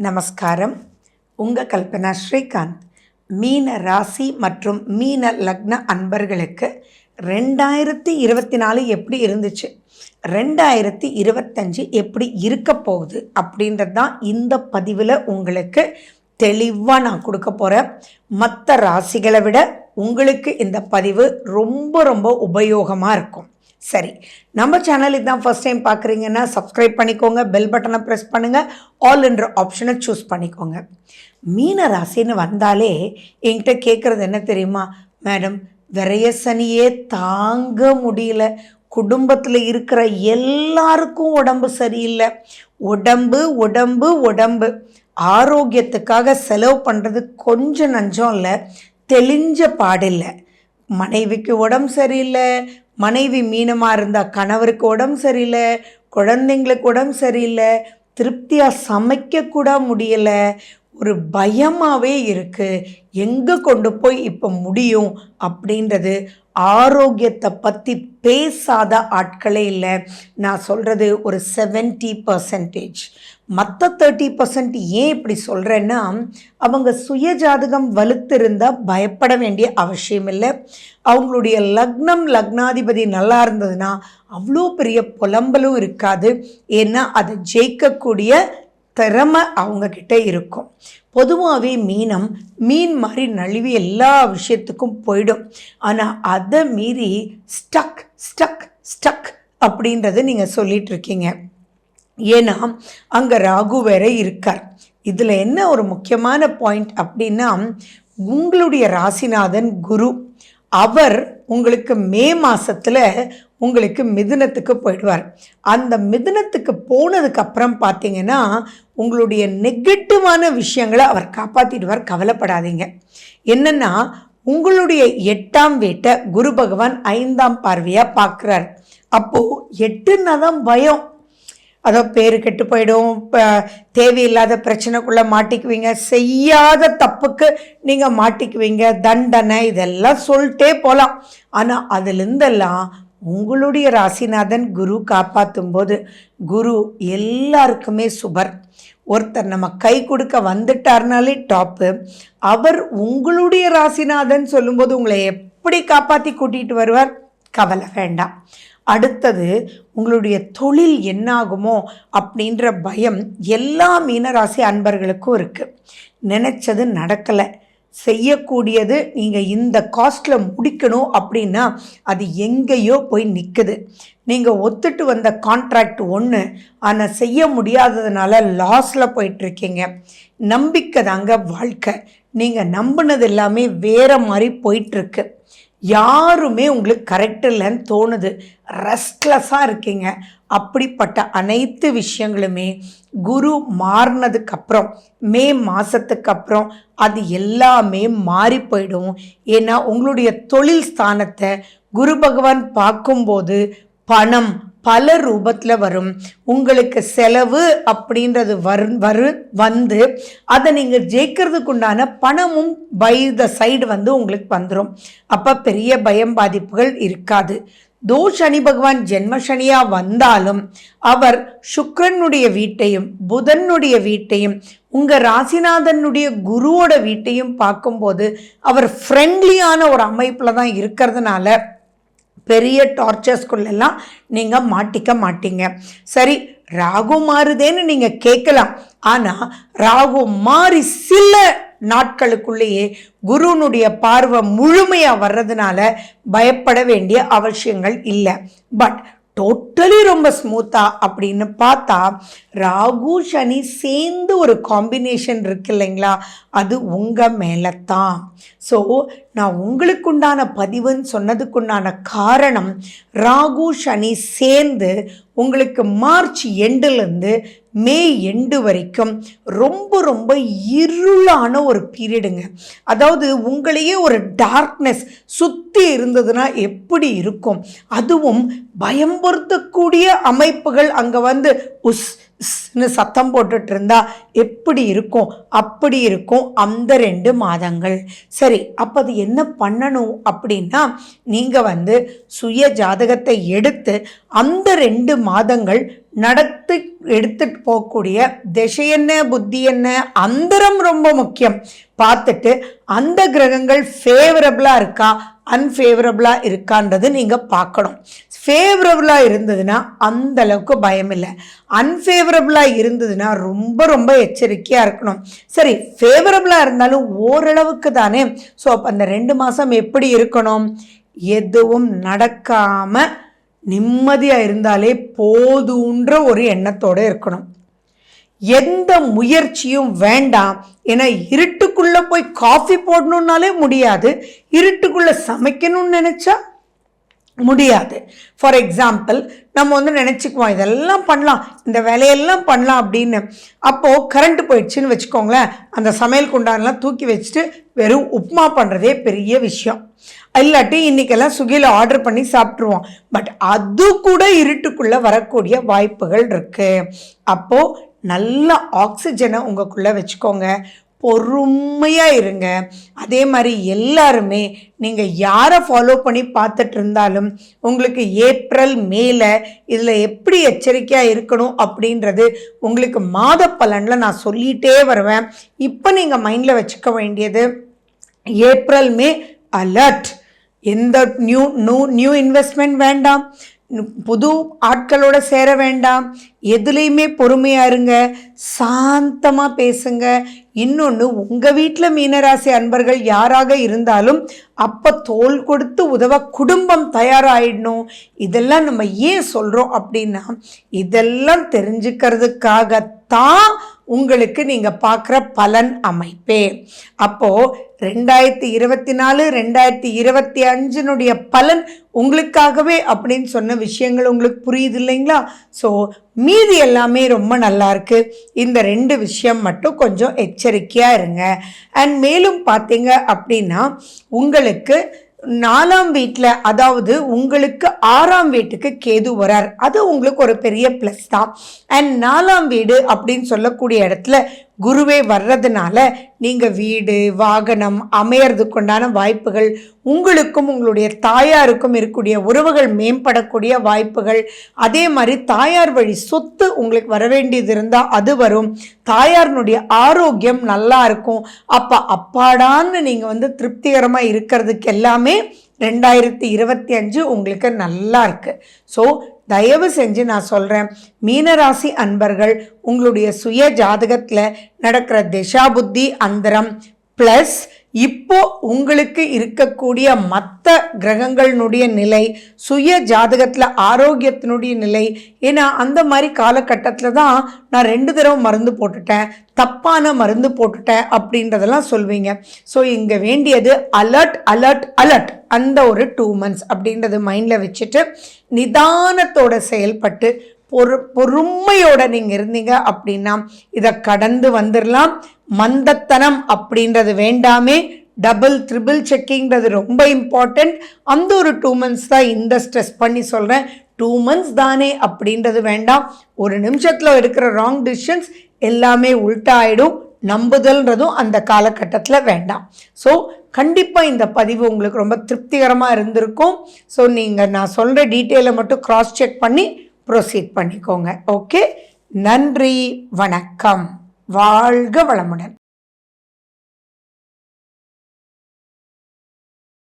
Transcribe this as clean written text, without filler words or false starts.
நமஸ்காரம். உங்கள் கல்பனா ஸ்ரீகாந்த். மீன ராசி மற்றும் மீன லக்ன அன்பர்களுக்கு 2024 எப்படி இருந்துச்சு, 2025 எப்படி இருக்க போகுது அப்படின்றது தான் இந்த பதிவில் உங்களுக்கு தெளிவாக நான் கொடுக்க போகிறேன். மற்ற ராசிகளை விட உங்களுக்கு இந்த பதிவு ரொம்ப ரொம்ப உபயோகமாக இருக்கும். சரி, நம்ம சேனலுக்கு தான் ஃபஸ்ட் டைம் பார்க்குறீங்கன்னா சப்ஸ்கிரைப் பண்ணிக்கோங்க, பெல் பட்டனை ப்ரெஸ் பண்ணுங்கள், ஆல் என்ற ஆப்ஷனை சூஸ் பண்ணிக்கோங்க. மீன ராசின்னு வந்தாலே என்கிட்ட கேட்குறது என்ன தெரியுமா, மேடம் விரைய சனியே தாங்க முடியல, குடும்பத்தில் இருக்கிற எல்லாருக்கும் உடம்பு சரியில்லை, உடம்பு உடம்பு உடம்பு ஆரோக்கியத்துக்காக செலவு பண்ணுறது கொஞ்சம் நஞ்சம் இல்லை, தெளிஞ்ச பாடில்லை. மனைவிக்கு உடம்பு சரியில்லை, மனைவி மீனமாக இருந்தால் கணவருக்கு உடம்பு சரியில்லை, குழந்தைங்களுக்கு உடம்பு சரியில்லை, திருப்தியாக சமைக்கக்கூட முடியலை, ஒரு பயமாகவே இருக்குது. எங்கே கொண்டு போய் இப்போ முடியும் அப்படின்றது. ஆரோக்கியத்தை பற்றி பேசாத ஆட்களே இல்லை. நான் சொல்கிறது ஒரு 70%. மற்ற 30% ஏன் இப்படி சொல்கிறேன்னா, அவங்க சுய ஜாதகம் வலுத்திருந்தால் பயப்பட வேண்டிய அவசியம் இல்லை. அவங்களுடைய லக்னாதிபதி நல்லா இருந்ததுன்னா அவ்வளோ பெரிய புலம்பலும் இருக்காது. ஏன்னா அதை ஜெயிக்கக்கூடிய திறமை அவங்கக்கிட்ட இருக்கும். பொதுவாகவே மீன் மாதிரி நழுவி எல்லா விஷயத்துக்கும் போயிடும். ஆனால் அதை மீறி ஸ்டக் அப்படின்றது நீங்கள் சொல்லிட்டு இருக்கீங்க. ஏன்னா அங்கே ராகு வேற இருக்கார். இதில் என்ன ஒரு முக்கியமான பாயிண்ட் அப்படின்னா, உங்களுடைய ராசிநாதன் குரு, அவர் உங்களுக்கு மே மாதத்தில் உங்களுக்கு மிதுனத்துக்கு போயிடுவார். அந்த மிதுனத்துக்கு போனதுக்கப்புறம் பார்த்தீங்கன்னா உங்களுடைய நெகட்டிவான விஷயங்களை அவர் காப்பாற்றிடுவார். கவலைப்படாதீங்க. என்னென்னா, உங்களுடைய 8ஆம் வீட்டை குரு பகவான் 5ஆம் பார்வையாக பார்க்குறார். அப்போது 8ன்னா தான் பயம். அதோ பேரு கெட்டு போயிடும், தேவையில்லாத பிரச்சனைக்குள்ளே மாட்டிக்குவீங்க, செய்யாத தப்புக்கு நீங்கள் மாட்டிக்குவீங்க, தண்டனை, இதெல்லாம் சொல்லிட்டே போகலாம். ஆனால் அதுலேருந்தெல்லாம் உங்களுடைய ராசிநாதன் குரு காப்பாற்றும் போது, குரு எல்லாருக்குமே சுபர். ஒருத்தர் நம்ம கை கொடுக்க வந்துட்டார்னாலே டாப்பு. அவர் உங்களுடைய ராசிநாதன் சொல்லும்போது உங்களை எப்படி காப்பாற்றி கூட்டிகிட்டு வருவார், கவலை வேண்டாம். அடுத்தது, உங்களுடைய தொழில் என்னாகுமோ அப்படின்ற பயம் எல்லா மீனராசி அன்பர்களுக்கும் இருக்குது. நினச்சது நடக்கலை, செய்யக்கூடியது நீங்கள் இந்த காஸ்ட்டில் முடிக்கணும் அப்படின்னா அது எங்கேயோ போய் நிற்குது. நீங்கள் ஒத்துட்டு வந்த கான்ட்ராக்ட் ஒன்று, ஆனால் செய்ய முடியாததுனால லாஸில் போயிட்டுருக்கீங்க. நம்பிக்கை தாங்க வாழ்க்கை. நீங்கள் நம்பினது எல்லாமே வேறு மாதிரி போயிட்டுருக்கு. யாருமே உங்களுக்கு கரெக்ட் இல்லைன்னு தோணுது, ரெஸ்ட்லெஸ்ஸாக இருக்கீங்க. அப்படிப்பட்ட அனைத்து விஷயங்களுமே குரு மாறினதுக்கப்புறம், மே மாதத்துக்கு அப்புறம் அது எல்லாமே மாறி போயிடும். ஏன்னா உங்களுடைய தொழில் ஸ்தானத்தை குரு பகவான் பார்க்கும்போது பணம் பல ரூபத்தில் வரும். உங்களுக்கு செலவு அப்படின்றது வந்து அதை நீங்கள் ஜெயிக்கிறதுக்கு உண்டான பணமும் பை த சைடு வந்து உங்களுக்கு வந்துடும். அப்போ பெரிய பயம் பாதிப்புகள் இருக்காது. சனி பகவான் ஜென்மசனியாக வந்தாலும் அவர் சுக்கிரனுடைய வீட்டையும் புதனுடைய வீட்டையும் உங்கள் ராசிநாதனுடைய குருவோட வீட்டையும் பார்க்கும்போது அவர் ஃப்ரெண்ட்லியான ஒரு அமைப்பில் தான் இருக்கிறதுனால பெரிய டார்ச்சர்ஸ்குள்ளெல்லாம் நீங்கள் மாட்டிக்க மாட்டீங்க. சரி, ராகு மாறுதேன்னு நீங்கள் கேட்கலாம். ஆனால் ராகு மாறி சில நாட்களுக்குள்ளேயே குருனுடைய பார்வை முழுமையாக வர்றதுனால பயப்பட வேண்டிய அவசியங்கள் இல்லை. பட் டோட்டலி ரொம்ப ஸ்மூத்தா அப்படின்னு பார்த்தா ராகு சனி சேர்ந்து ஒரு காம்பினேஷன் இருக்கு இல்லைங்களா, அது உங்கள் மேலே தான். ஸோ நான் உங்களுக்குண்டான பதிவுன்னு சொன்னதுக்குண்டான காரணம், ராகு சனி சேர்ந்து உங்களுக்கு மார்ச் எண்டுலேருந்து மே எண்டு வரைக்கும் ரொம்ப ரொம்ப இருளான ஒரு பீரியடுங்க. அதாவது உங்களையே ஒரு டார்க்னஸ் சுற்றி இருந்ததுன்னா எப்படி இருக்கும், அதுவும் பயம்படுத்தக்கூடிய அமைப்புகள் அங்கே வந்து உஸ்ன்னு சத்தம் போட்டுட்டு இருந்தா எப்படி இருக்கும், அப்படி இருக்கும் அந்த 2 மாதங்கள். சரி, அப்போ அது என்ன பண்ணணும் அப்படின்னா, நீங்கள் வந்து சுய ஜாதகத்தை எடுத்து அந்த 2 மாதங்கள் நடத்தி எடுத்துட்டு போகக்கூடிய திசை என்ன, புத்தி என்ன, அந்தரம் ரொம்ப முக்கியம். பார்த்துட்டு அந்த கிரகங்கள் ஃபேவரபிளாக இருக்கா அன்ஃபேவரபிளாக இருக்கான்றது நீங்கள் பார்க்கணும். ஃபேவரபிளாக இருந்ததுன்னா அந்த அளவுக்கு பயம் இல்லை, அன்ஃபேவரபிளாக இருந்ததுன்னா ரொம்ப ரொம்ப எச்சரிக்கையாக இருக்கணும். சரி, ஃபேவரபிளாக இருந்தாலும் ஓரளவுக்கு தானே. ஸோ அப்போ அந்த 2 மாதம் எப்படி இருக்கணும்? எதுவும் நடக்காமல் நிம்மதியாக இருந்தாலே போதுன்ற ஒரு எண்ணத்தோடு இருக்கணும். எந்த முயற்சியும் வேண்டாம். ஏன்னா இருட்டுக்குள்ளே போய் காஃபி போடணுன்னாலே முடியாது, இருட்டுக்குள்ளே சமைக்கணும்னு நினச்சா முடியாது. ஃபார் எக்ஸாம்பிள், நம்ம நினச்சிக்குவோம் இதெல்லாம் பண்ணலாம், இந்த வேலையெல்லாம் பண்ணலாம் அப்படின்னு. அப்போது கரண்ட் போயிடுச்சுன்னு வச்சுக்கோங்களேன், அந்த சமையல் குண்டானெலாம் தூக்கி வச்சுட்டு வெறும் உப்புமா பண்ணுறதே பெரிய விஷயம். இல்லாட்டி இன்றைக்கெல்லாம் ஸ்விக்கியில் ஆர்டர் பண்ணி சாப்பிட்ருவோம். பட் அது கூட இருட்டுக்குள்ளே வரக்கூடிய வாய்ப்புகள் இருக்குது. அப்போது நல்ல ஆக்சிஜனை உங்களுக்குள்ளே வச்சுக்கோங்க, பொறுமையாக இருங்க. அதே மாதிரி எல்லாருமே நீங்கள் யாரை ஃபாலோ பண்ணி பார்த்துட்டு இருந்தாலும் உங்களுக்கு ஏப்ரல் மேல இதில் எப்படி எச்சரிக்கையாக இருக்கணும் அப்படின்றது உங்களுக்கு மாத பலனில் நான் சொல்லிகிட்டே வருவேன். இப்போ நீங்கள் மைண்டில் வச்சுக்க வேண்டியது, ஏப்ரல் மே அலர்ட். எந்த நியூ இன்வெஸ்ட்மெண்ட் வேண்டாம், புது ஆட்களோட சேர வேண்டாம், எதுலேயுமே பொறுமையாக இருங்க, சாந்தமாக பேசுங்க. இன்னொன்று, உங்கள் வீட்டில் மீனராசி அன்பர்கள் யாராக இருந்தாலும் அப்போ தோள் கொடுத்து உதவ குடும்பம் தயாராகிடணும். இதெல்லாம் நம்ம ஏன் சொல்கிறோம் அப்படின்னா, இதெல்லாம் தெரிஞ்சுக்கிறதுக்காகத்தான் உங்களுக்கு நீங்கள் பார்க்குற பலன் அமைப்பே. அப்போது 2024 2025 பலன் உங்களுக்காகவே அப்படின்னு சொன்ன விஷயங்கள் உங்களுக்கு புரியுது இல்லைங்களா? ஸோ மீதி எல்லாமே ரொம்ப நல்லா இருக்கு. இந்த 2 விஷயம் மட்டும் கொஞ்சம் எச்சரிக்கையாக இருங்க. அண்ட் மேலும் பார்த்தீங்க அப்படின்னா, உங்களுக்கு 4ஆம் வீட்டில், அதாவது உங்களுக்கு 6ஆம் வீட்டுக்கு கேது வரார். அது உங்களுக்கு ஒரு பெரிய ப்ளஸ் தான். அண்ட் 4ஆம் வீடு அப்படின்னு சொல்லக்கூடிய இடத்துல குருவே வர்றதுனால நீங்கள் வீடு வாகனம் அமையறதுக்கு உண்டான வாய்ப்புகள், உங்களுக்கும் உங்களுடைய தாயாருக்கும் இருக்கக்கூடிய உறவுகள் மேம்படக்கூடிய வாய்ப்புகள், அதே மாதிரி தாயார் வழி சொத்து உங்களுக்கு வர வேண்டியது இருந்தால் அது வரும். தாயாரினுடைய ஆரோக்கியம் நல்லா இருக்கும். அப்போ அப்பாடான்னு நீங்கள் திருப்திகரமாக இருக்கிறதுக்கு எல்லாமே 2025 உங்களுக்கு நல்லா இருக்குது. ஸோ தயவு செஞ்சு நான் சொல்கிறேன், மீனராசி அன்பர்கள் உங்களுடைய சுய ஜாதகத்தில் நடக்கிற திசா புத்தி அந்தரம் ப்ளஸ் இப்போ உங்களுக்கு இருக்கக்கூடிய மற்ற கிரகங்களினுடைய நிலை, சுய ஜாதகத்தில் ஆரோக்கியத்தினுடைய நிலை. ஏன்னா அந்த மாதிரி காலகட்டத்தில் தான் நான் 2 தடவை மருந்து போட்டுட்டேன், தப்பான மருந்து போட்டுட்டேன் அப்படின்றதெல்லாம் சொல்வீங்க. ஸோ இங்கே வேண்டியது அலர்ட் அலர்ட் அலர்ட். அந்த ஒரு 2 months அப்படின்றது மைண்டில் வச்சுட்டு நிதானத்தோட செயல்பட்டு பொறுமையோட நீங்கள் இருந்தீங்க அப்படின்னா இதை கடந்து வந்துடலாம். மந்தத்தனம் அப்படின்றது வேண்டாமே, டபுள் ட்ரிபிள் செக்கிங்கிறது ரொம்ப இம்பார்ட்டண்ட். அந்த ஒரு 2 months தான் இந்த ஸ்ட்ரெஸ் பண்ணி சொல்கிறேன். 2 months தானே அப்படின்றது வேண்டாம். ஒரு நிமிஷத்தில் எடுக்கிற ராங் டிசிஷன்ஸ் எல்லாமே உல்ட்டா ஆகிடும். நம்புதல்ன்றதும் அந்த காலகட்டத்தில் வேண்டாம். ஸோ கண்டிப்பாக இந்த பதிவு உங்களுக்கு ரொம்ப திருப்திகரமாக இருந்திருக்கும். ஸோ நீங்கள் நான் சொல்கிற டீட்டெயிலை மட்டும் கிராஸ் செக் பண்ணி ப்ரொசீட் பண்ணிக்கோங்க. ஓகே, நன்றி, வணக்கம், வாழ்க வளமுடன்.